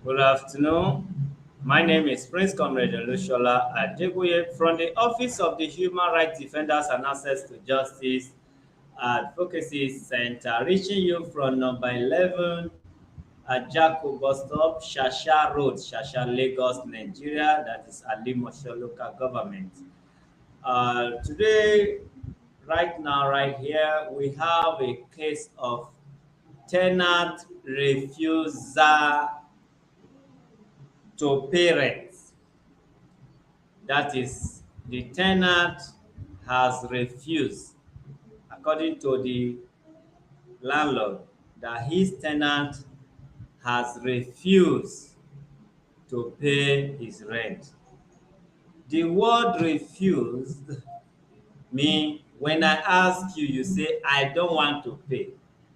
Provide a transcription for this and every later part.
Good afternoon. My name is Prince Comrade Lushola Adegoye from the Office of the Human Rights Defenders and Access to Justice Advocacy Center, reaching you from number 11 at Jaco Bus Stop, Shasha Road, Shasha, Lagos, Nigeria. That is Alimosho Local Government. Today, right now, right here, we have a case of tenant refusal to parents. That is, the tenant has refused, according to the landlord, that his tenant has refused to pay his rent. The word refused mean when I ask you, you say, I don't want to pay.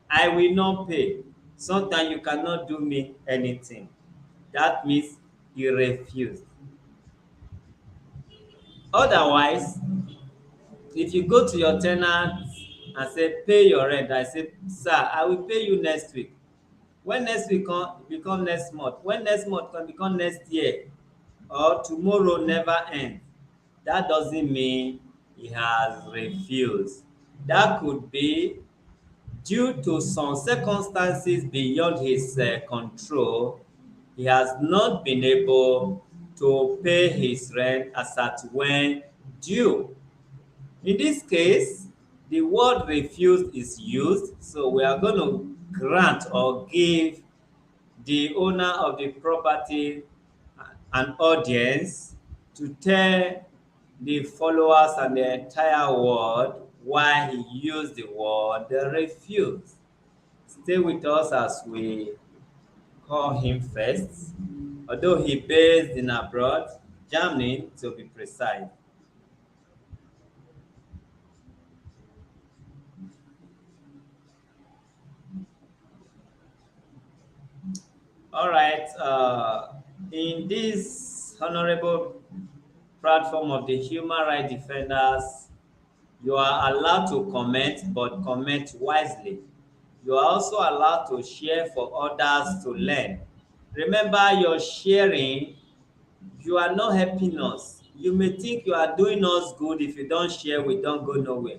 I will not pay. Sometimes you cannot do me anything. That means you refuse. Otherwise, if you go to your tenant and say, pay your rent, I say, sir, I will pay you next week. When next week come, become next month. When next month can become next year, or tomorrow never ends. That doesn't mean he has refused. That could be due to some circumstances beyond his control. He has not been able to pay his rent as at when due. In this case, the word refused is used, so we are going to grant or give the owner of the property an audience to tell the followers and the entire world why he used the word refuse. Stay with us as we call him first, although he based in abroad, Germany to be precise. All right. In this honorable platform of the human rights defenders, you are allowed to comment, but comment wisely. You are also allowed to share for others to learn. Remember, your sharing, you are not helping us. You may think you are doing us good. If you don't share, we don't go nowhere.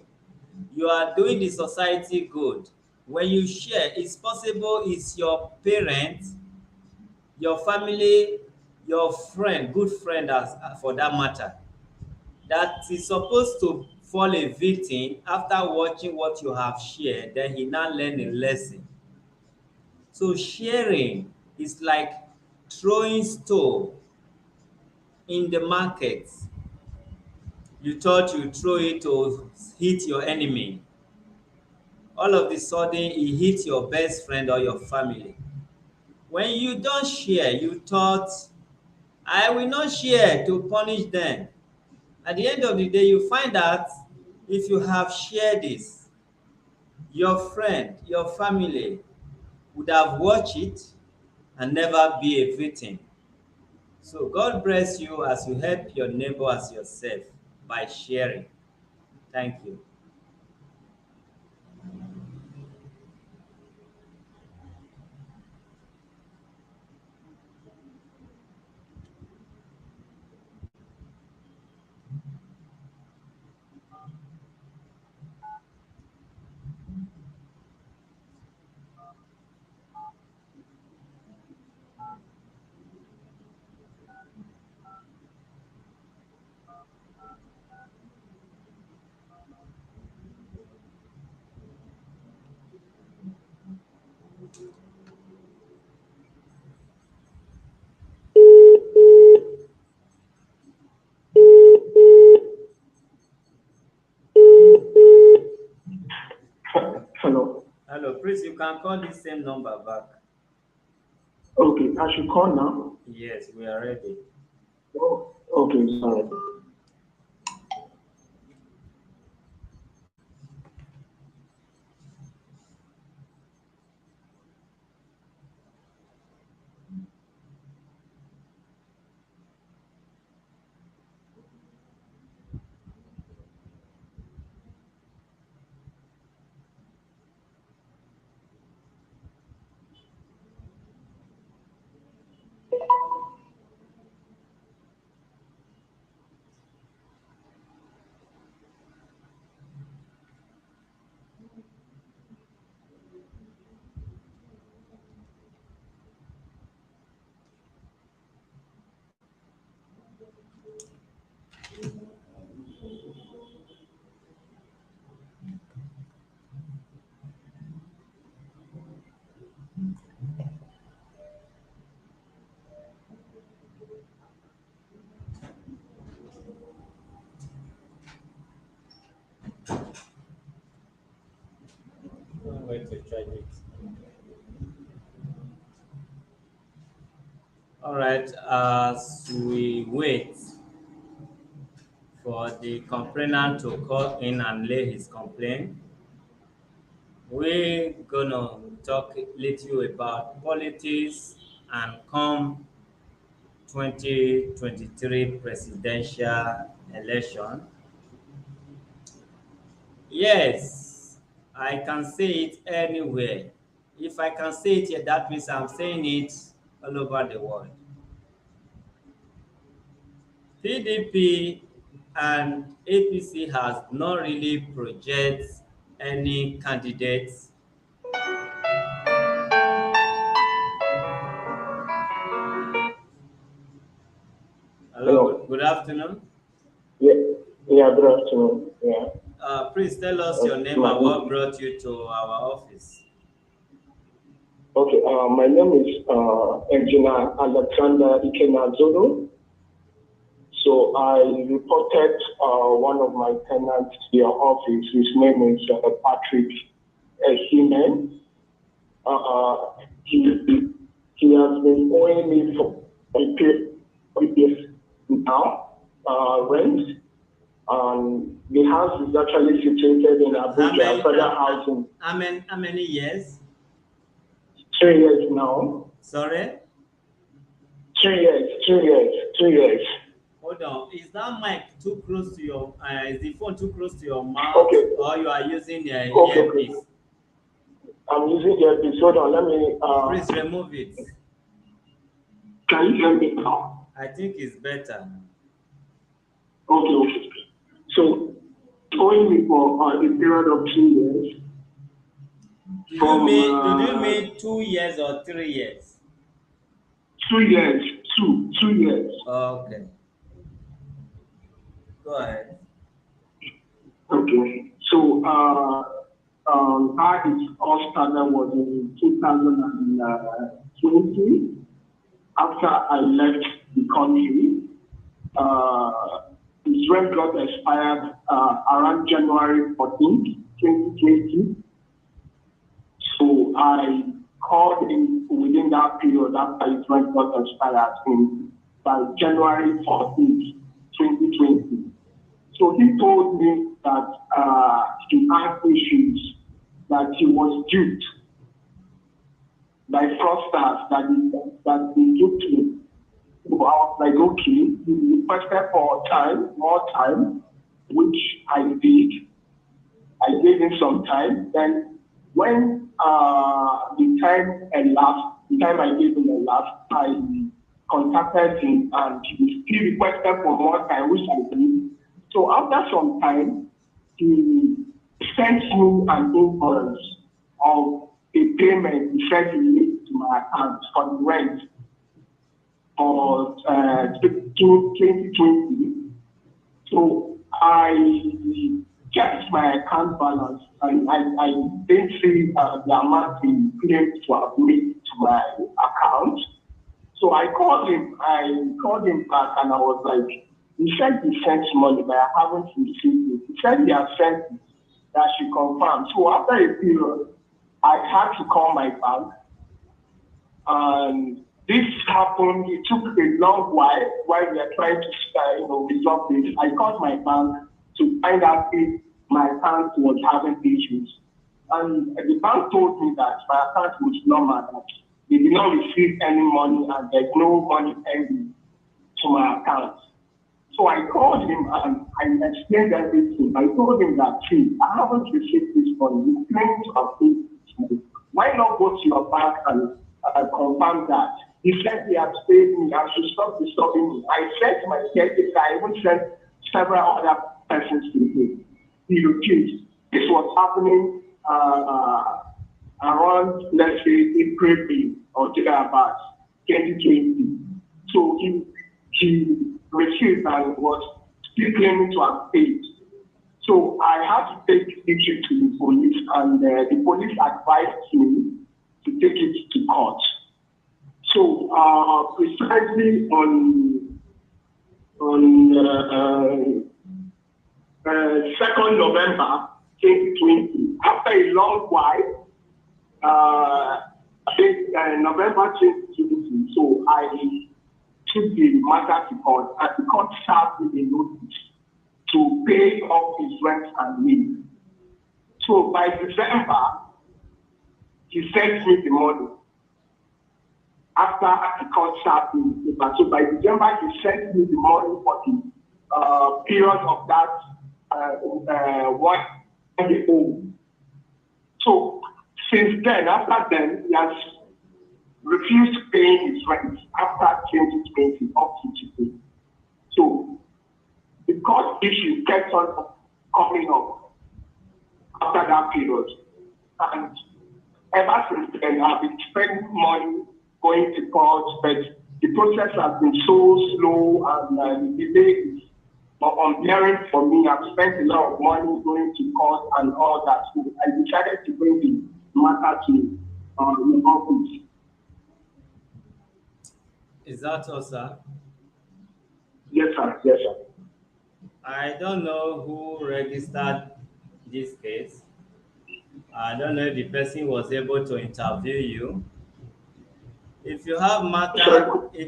You are doing the society good. When you share, it's possible it's your parents, your family, your friend, good friend as for that matter, that is supposed to fall a victim after watching what you have shared, then he now learn a lesson. So sharing is like throwing stone in the market. You thought you throw it to hit your enemy. All of a sudden, it hit your best friend or your family. When you don't share, you thought, I will not share to punish them. At the end of the day, you find out if you have shared this, your friend, your family would have watched it and never be a victim. So God bless you as you help your neighbor as yourself by sharing. Thank you. Hello. Hello, please, you can call this same number back. Okay, I should call now. Yes, we are ready. Oh, okay, sorry. going to charge it. All right, as we wait for the complainant to call in and lay his complaint, we're gonna talk a little about politics and come 2023 presidential election. Yes, I can say it anywhere. If I can say it here, that means I'm saying it all over the world. PDP and APC has not really project any candidates. Hello, Hello. good afternoon. Yeah. Yeah. Good afternoon. Yeah. Please tell us your name My, and what brought you to our office. okay. My name is Engineer Alexender Azodo. So I reported one of my tenants to your office. His name is Patrick Ehimen. He has been owing me for a period now rent. The house is actually situated in Abuja, further housing. How many years? 3 years now. Sorry? 3 years, 2 years, 2 years. Hold on. Is that mic too close to your, is the phone too close to your mouth, Okay. or you are using a Okay. earpiece? I'm using the earpiece. Hold on, let me. Please remove it. Can you hear me now? I think it's better. Okay. So, owing me for a period of 2 years. Do you mean 2 years or 3 years? 2 years. 2 years. Okay. Go ahead. Okay. So, how it all started was in 2020. After I left the country, his rent got expired around January 14th, 2020. So I called him within that period after his rent got expired by January 14th, 2020. So he told me that he had issues, that he was duped by fraudsters, that he duped me. So I was like, okay, he requested for more time, which I did. I gave him some time. Then when the time I gave him elapsed, I contacted him and he requested for more time, which I did. So after some time, he sent me an invoice of a payment he said he made to my account for the rent for 2020. So I checked my account balance and I didn't see the amount he claimed to have made to my account. So I called him back and I was like, he said he sent money, but I haven't received it. He said he has sent it, that she confirmed. So after a period, I had to call my bank. And this happened, it took a long while we are trying to resolve this. I called my bank to find out if my account was having issues. And the bank told me that my account was normal, that they did not receive any money and there's no money pending to my account. So I called him and I explained everything. I told him that, see, I haven't received this money. You claim to have paid this money. Why not go to your bank and confirm that? He said he has paid me. I should stop disturbing me. I said to my caretaker, I even sent several other persons to him. He refused. This was happening around, let's say, April or about 2020. So he refused and was still claiming to have paid. So I had to take issue to the police, and the police advised me to take it to court. So precisely on 2nd November 2020, after a long while, I think November 2020. So I took the matter to court, and the court served me a notice to pay off his rent and leave. So by December, he sent me the money after the court served me the paper. So by December, he sent me the money for the period of that 1 year old. So since then, after then, he has refused paying his rent after 2020 up to today. So the court issue kept on coming up after that period. And ever since then, I've been spending money going to court, but the process has been so slow and the delay is unbearing for me. I've spent a lot of money going to court and all that. So I decided to bring the matter to the office. Is that all, sir? Yes, sir. Yes, sir. I don't know who registered this case. I don't know if the person was able to interview you. Sorry. If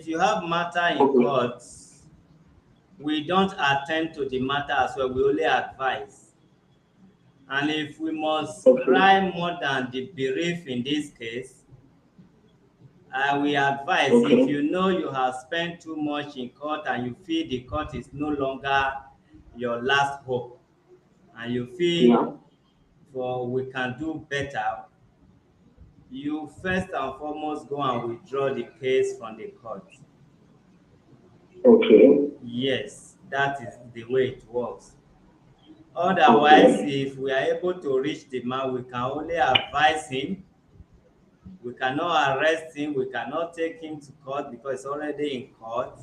you have matter in Okay. court, we don't attend to the matter as well. We only advise. And if we must Okay. cry more than the bereaved in this case, we advise if Okay. you know you have spent too much in court and you feel the court is no longer your last hope, and you feel Yeah. for we can do better, you first and foremost go and withdraw the case from the court. Okay. Yes, that is the way it works. Otherwise, Okay. if we are able to reach the man, we can only advise him. We cannot arrest him. We cannot take him to court because it's already in court.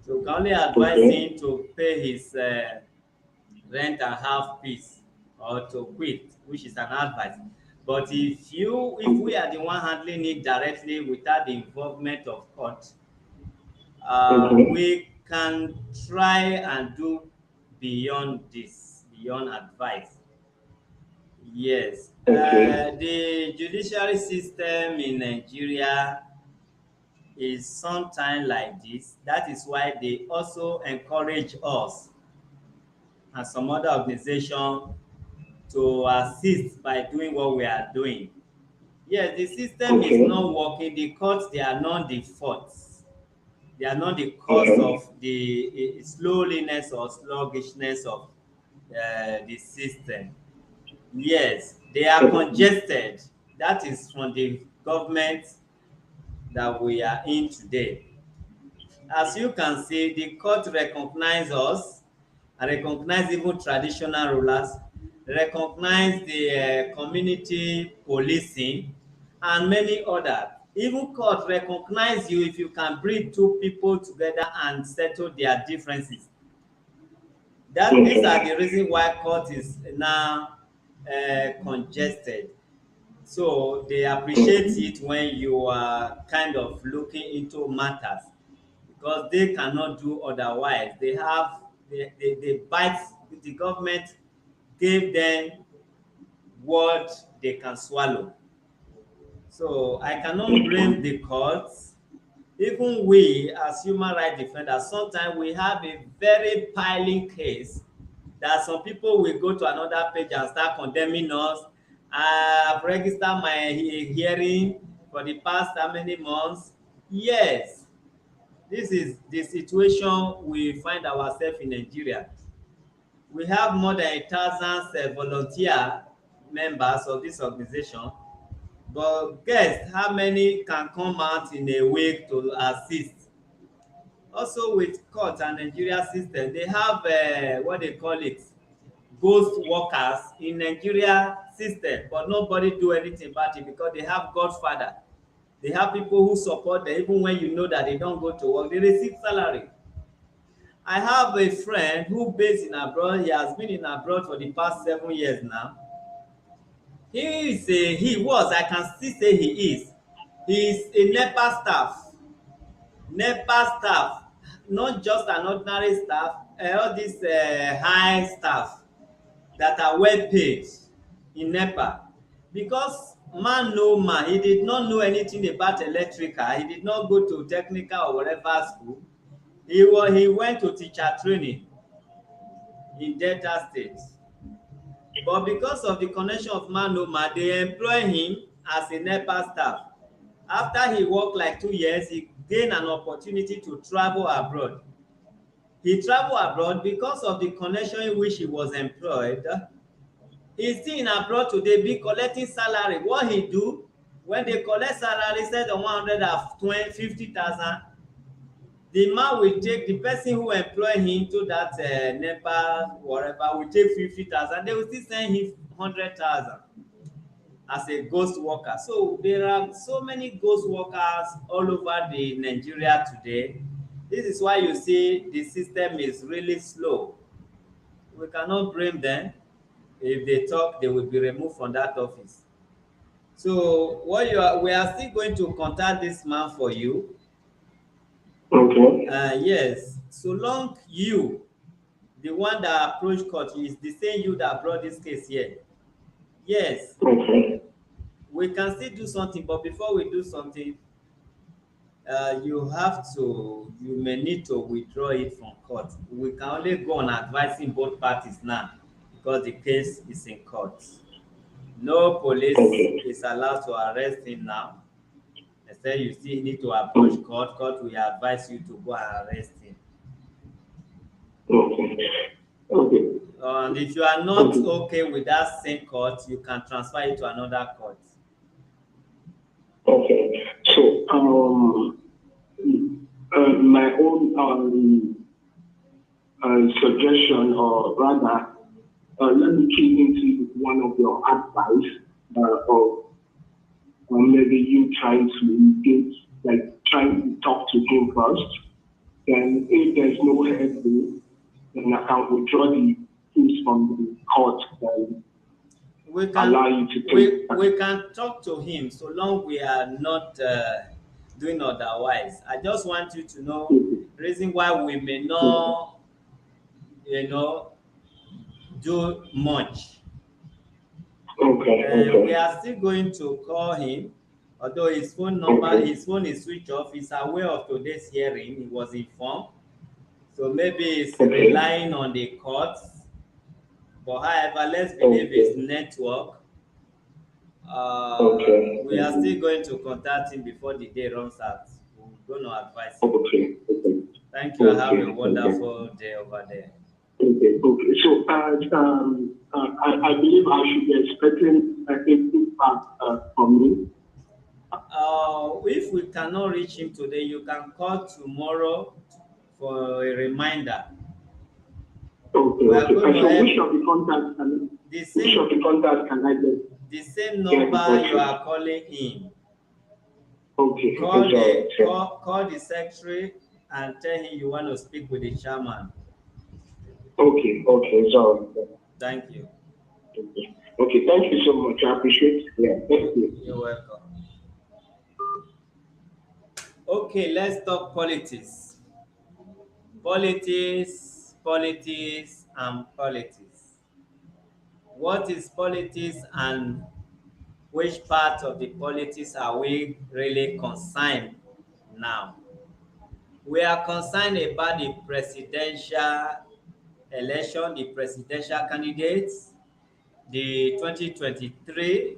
So we can only advise Okay. him to pay his rent and have peace, or to quit, which is an advice. But if we are the one handling it directly without the involvement of court, Okay. we can try and do beyond this, beyond advice. Yes, Okay. the judiciary system in Nigeria is sometimes like this. That is why they also encourage us and some other organization to assist by doing what we are doing. Yes, the system is Okay. not working. The courts, they are not the faults. They are not the cause Okay. of the slowness or sluggishness of the system. Yes, they are Okay. congested. That is from the government that we are in today. As you can see, the court recognize us, and recognize even traditional rulers, recognize the community policing, and many others. Even court recognize you if you can bring two people together and settle their differences. That these are Okay. the reason why court is now congested. So they appreciate Okay. it when you are kind of looking into matters, because they cannot do otherwise. They bite. The government gave them what they can swallow. So I cannot blame Okay. the courts. Even we as human rights defenders, sometimes we have a very piling case that some people will go to another page and start condemning us. I've registered my hearing for the past how many months. Yes, this is the situation we find ourselves in Nigeria. We have more than 1,000 volunteer members of this organization, but guess how many can come out in a week to assist? Also with court and Nigeria system, they have what they call it, ghost workers in Nigeria system, but nobody do anything about it because they have godfather. They have people who support them even when you know that they don't go to work, they receive salary. I have a friend who based in abroad. He has been in abroad for the past 7 years now. He was, I can still say he is. He is a NEPA staff. NEPA staff, not just an ordinary staff, all these high staff that are well paid in NEPA. Because man no man. He did not know anything about electrical. He did not go to technical or whatever school. He went to teacher training in Delta State. But because of the connection of man no man, they employ him as a NEPA staff. After he worked like 2 years, he gained an opportunity to travel abroad. He traveled abroad because of the connection in which he was employed. He's still in abroad today, be collecting salary. What he do, when they collect salary, instead of 150,000, the man will take, the person who employ him to that NEPA, whatever, will take 50,000. They will still send him 100,000 as a ghost worker. So there are so many ghost workers all over the Nigeria today. This is why you see the system is really slow. We cannot blame them. If they talk, they will be removed from that office. So we are still going to contact this man for you. Okay. Yes, so long you, the one that approached court, is the same you that brought this case here. Yes, Okay. we can still do something, but before we do something, you may need to withdraw it from court. We can only go on advising both parties now because the case is in court. No police Okay. is allowed to arrest him now. Instead, you still need to approach court. Court will advise you to go and arrest him. Okay. Okay. And if you are not Okay. okay with that same court, you can transfer it to another court. Okay. So, my own suggestion, or rather, let me key into one of your advice of maybe you trying to engage, like trying to talk to him first. Then, if there's no headway, then I can withdraw the case from the court and allow you to take. We can talk to him so long we are not doing otherwise. I just want you to know reason why we may not, you know, do much. Okay. We are still going to call him, although his phone number, his phone is switched off. He's aware of today's hearing. He was informed, so maybe he's relying on the courts. But however, let's believe his network. We are still going to contact him before the day runs out. We're going to advise him. Okay. Thank you. Have a wonderful day over there. Okay. So, I believe I should be expecting a feedback from me. If we cannot reach him today, you can call tomorrow for a reminder. Okay. So, which of the contacts can I get? The same number you are calling in. Okay. Call the secretary and tell him you want to speak with the chairman. Okay. So, thank you. Okay. Thank you so much. I appreciate it. Yeah. Thank you. You're welcome. Okay, let's talk politics. Politics, and politics. What is politics and which part of the politics are we really concerned now? We are concerned about the presidential election, the presidential candidates, the 2023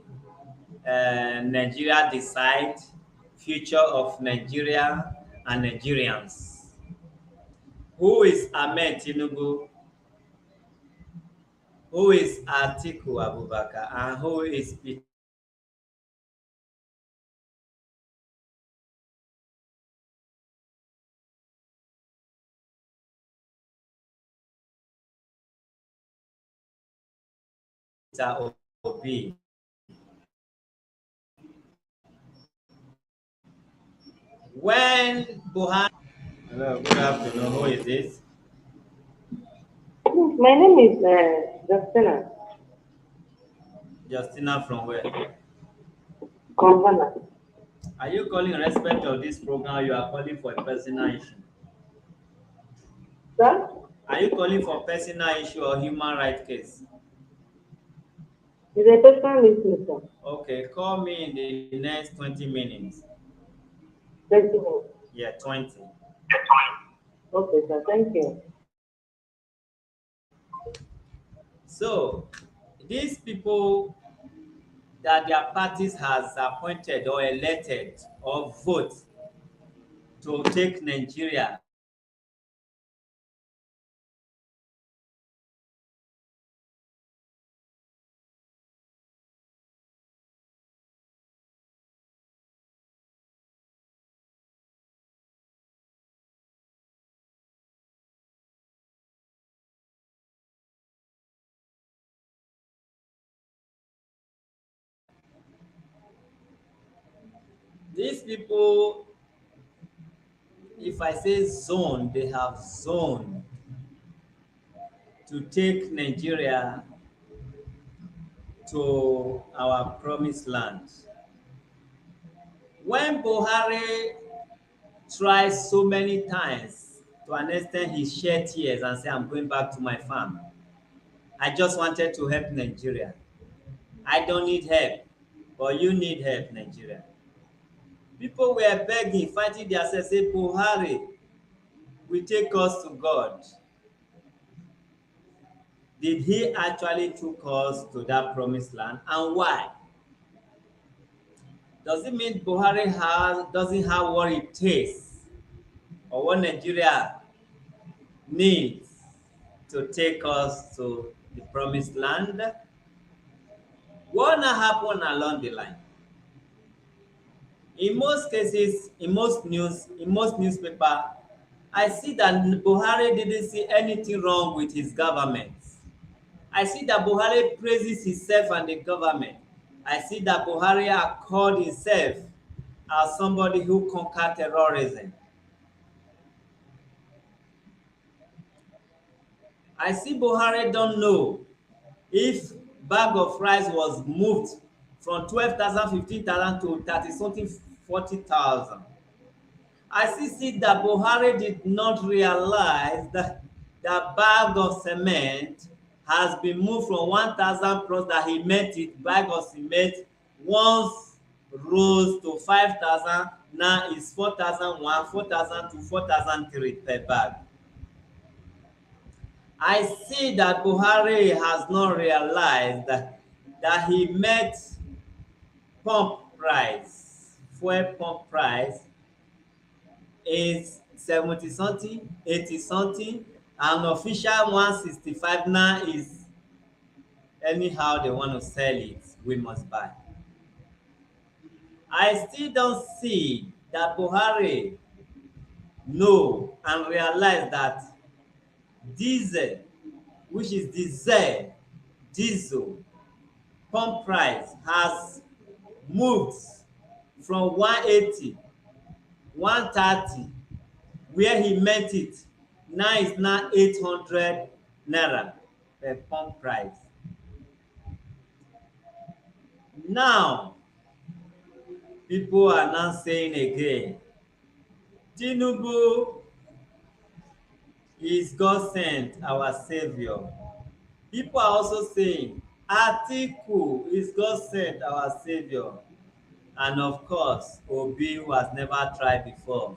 Nigeria Decide, future of Nigeria and Nigerians. Who is Ahmed Tinubu? Who is Atiku Abubakar? And who is Peter Obi? When Buhari... Hello, good afternoon. Who is this? My name is Justina. Justina from where? Convana. Are you calling in respect of this program or you are calling for a personal issue? Sir? Are you calling for personal issue or human rights case? Is a person listening, sir? Okay, call me in the next 20 minutes. 20 minutes. Yeah, 20. Okay, sir. Thank you. So, these people that their parties has appointed or elected or vote to take Nigeria, these people, if I say zone, they have zoned to take Nigeria to our promised land. When Buhari tries so many times, to an extent he shed tears and say, I'm going back to my farm. I just wanted to help Nigeria. I don't need help, but you need help, Nigeria. People were begging, fighting themselves, say, Buhari will take us to God. Did he actually took us to that promised land, and why? Does it mean Buhari doesn't have what it takes or what Nigeria needs to take us to the promised land? What will happen along the line? In most cases, in most newspaper, I see that Buhari didn't see anything wrong with his government. I see that Buhari praises himself and the government. I see that Buhari called himself as somebody who conquered terrorism. I see Buhari don't know if bag of rice was moved from 12,000, 15,000 to 30 something 40,000. I see that Buhari did not realize that the bag of cement has been moved from 1,000 plus that he met it, bag of cement once rose to 5,000, now is 4,001, 4,002, 4,003 per bag. I see that Buhari has not realized that he met pump price, fuel pump price is 70 something, 80 something, and official 165 now is anyhow they want to sell it, we must buy. I still don't see that Buhari know and realize that diesel, which is diesel pump price has moved from 180, 130 where he met it, now is now 800 naira per pump price. Now people are now saying again, Tinubu is God sent our savior. People are also saying Atiku is God sent our savior, and of course Obi, who has never tried before.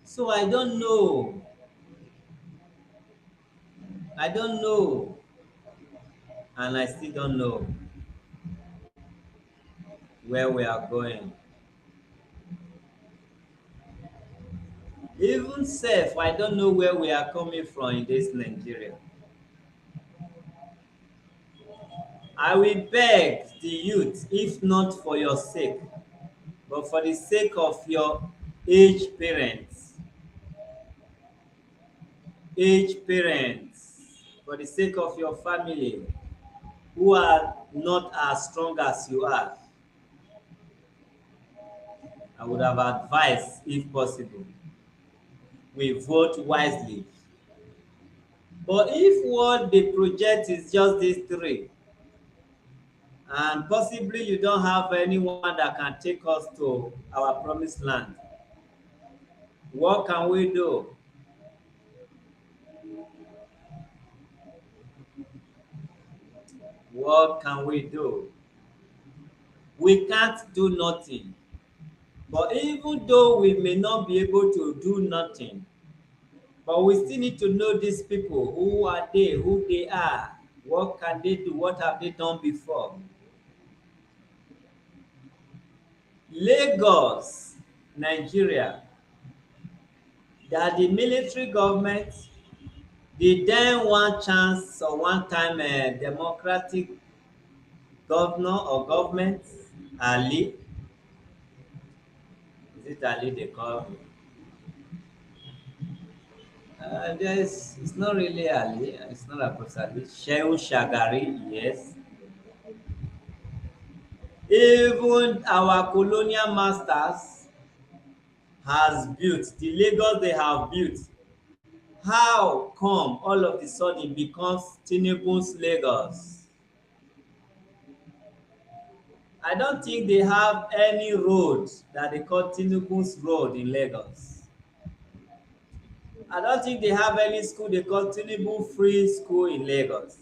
So I don't know, and I still don't know where we are going. Even self, I don't know where we are coming from in this Nigeria. I will beg the youth, if not for your sake, but for the sake of your aged parents, aged parents, for the sake of your family who are not as strong as you are, I would have advised, if possible, we vote wisely. But if what they project is just these three, and possibly you don't have anyone that can take us to our promised land, what can we do? What can we do? We can't do nothing. But even though we may not be able to do nothing, but we still need to know these people. Who are they? Who they are? What can they do? What have they done before? Lagos, Nigeria, that the military government, the then one chance or one time democratic governor or government, Ali, is it Ali they call? It's not really Ali, it's not Abbas Ali. Shehu Shagari, yes. Even our colonial masters has built, the Lagos they have built. How come all of a sudden becomes Tinubu's Lagos? I don't think they have any road that they call Tinubu's road in Lagos. I don't think they have any school they call Tinubu Free School in Lagos.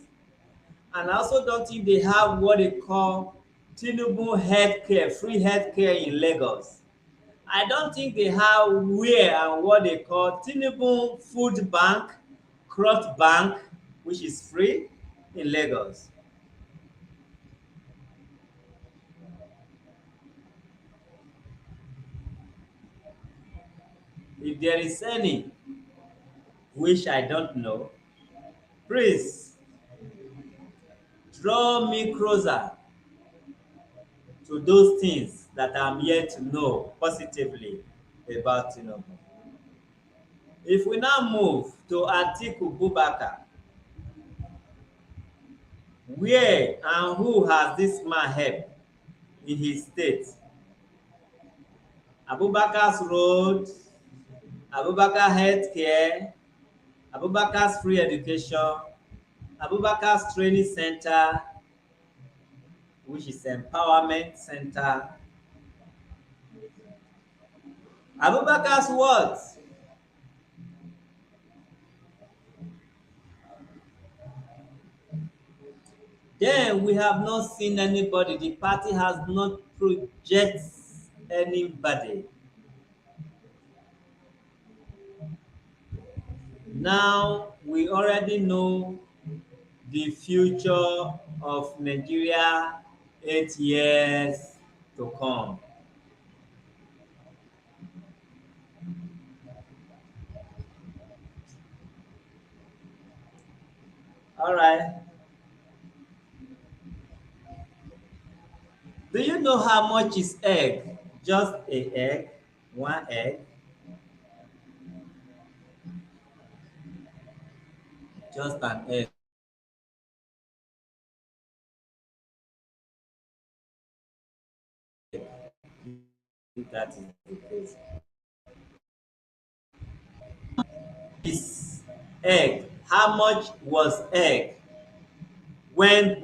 And I also don't think they have what they call Tinubu Healthcare, free healthcare in Lagos. I don't think they have where and what they call Tinubu Food Bank, Cross Bank, which is free in Lagos. If there is any, which I don't know, please draw me closer to those things that I'm yet to know positively about Tinubu. If we now move to Atiku Bubakar, where and who has this man helped in his state? Abubakar's road, Abubakar's healthcare, Abubakar's free education, Abubakar's training center, which is empowerment center. Abubakar's what? Then we have not seen anybody. The party has not projected anybody. Now we already know the future of Nigeria 8 years to come. All right. Do you know how much is egg? Just a egg, one egg, just an egg. If that is the case. Is egg. How much was egg when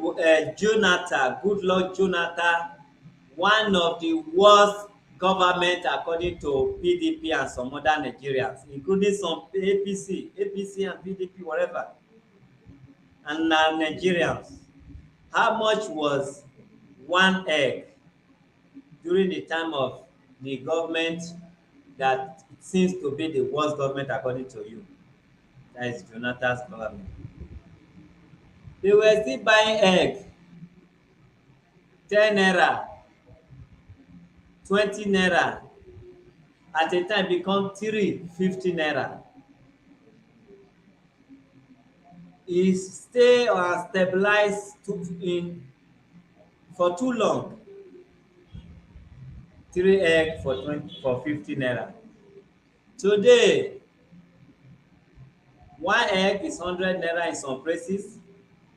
Jonathan, good Lord Jonathan, one of the worst government according to PDP and some other Nigerians, including some APC and PDP, whatever, and Nigerians. How much was one egg during the time of the government that it seems to be the worst government according to you? That is Jonathan's government. They were still buying egg, 10 naira, 20 naira, at a time become 350 naira. E stay or stabilize in for too long. 3 egg for 50 naira. Today, one egg is 100 naira in some places.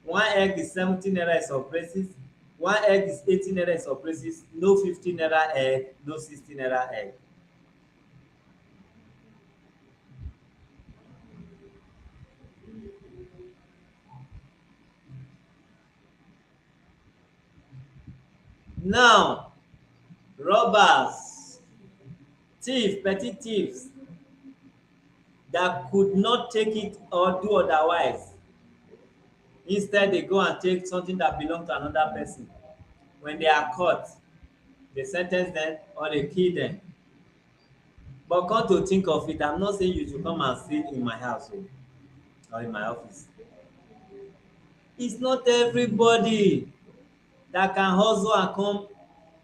One egg is 70 naira in some places. One egg is 80 naira in some places. No 50 naira egg, no 60 naira egg. Now, robbers, petty thieves that could not take it or do otherwise Instead, they go and take something that belongs to another person. When they are caught, they sentence them or they kill them. But come to think of it, I'm not saying you should come and sit in my house or in my office. It's not everybody that can hustle and come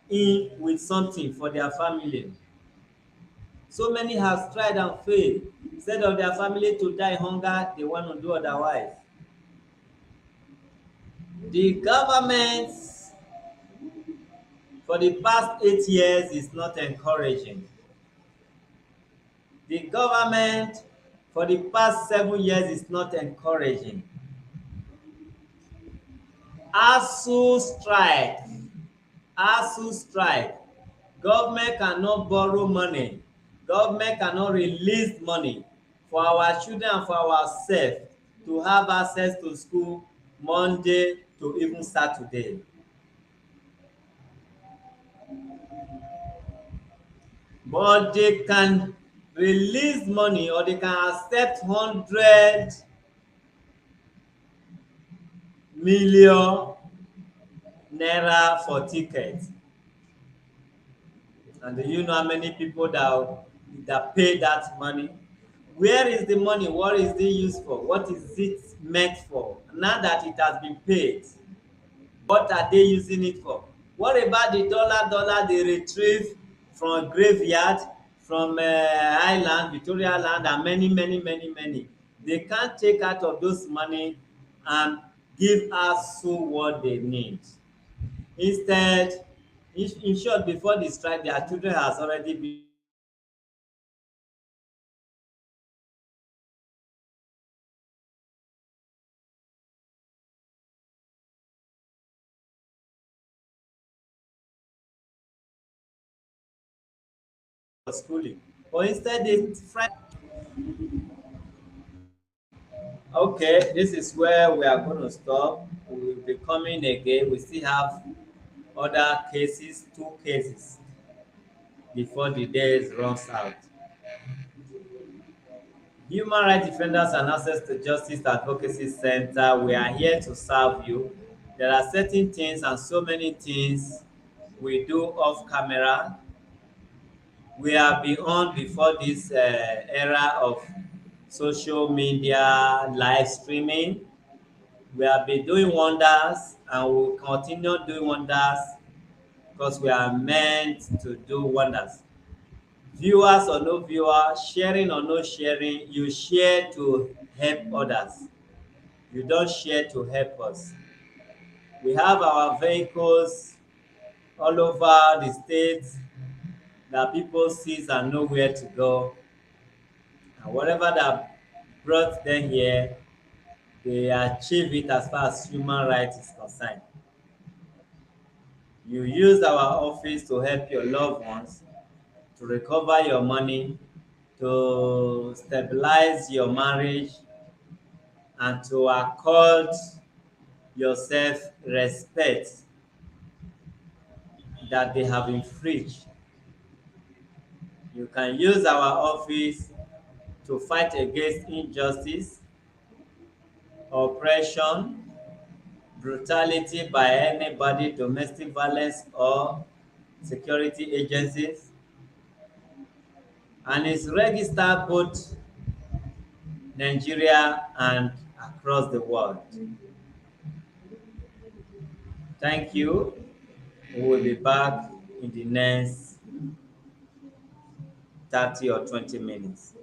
in with something for their family. So many has tried and failed. Instead of their family to die hunger, they want to do otherwise. The government for the past 8 years is not encouraging. The government for the past 7 years is not encouraging. ASU strike. ASU strike. Government cannot borrow money. Government cannot release money for our children and for ourselves to have access to school Monday to even Saturday. But they can release money or they can accept 100 million naira for tickets. And do you know how many people that pay that money? Where is the money? What is it used for? What is it meant for? Now that it has been paid, what are they using it for? What about the dollar they retrieve from graveyard, from Island, Victoria Island, and many? They can't take out of those money and give us so what they need. Instead, in short, before the strike, their children has already been for schooling. But instead, they friend. Okay, this is where we are going to stop. We will be coming again. We still have other cases, 2 cases, before the days runs out. Human rights defenders and access to justice advocacy center, we are here to serve you. There are certain things and so many things we do off camera. We are beyond before this era of social media live streaming. We have been doing wonders and we will continue doing wonders because we are meant to do wonders. Viewers or no viewers, sharing or no sharing, you share to help others. You don't share to help us. We have our vehicles all over the state that people see and know where to go. And whatever that brought them here, they achieve it as far as human rights is concerned. You use our office to help your loved ones, to recover your money, to stabilize your marriage, and to accord yourself respect that they have infringed. You can use our office to fight against injustice, oppression, brutality by anybody, domestic violence or security agencies, and is registered both Nigeria and across the world. Thank you. We will be back in the next 30 or 20 minutes.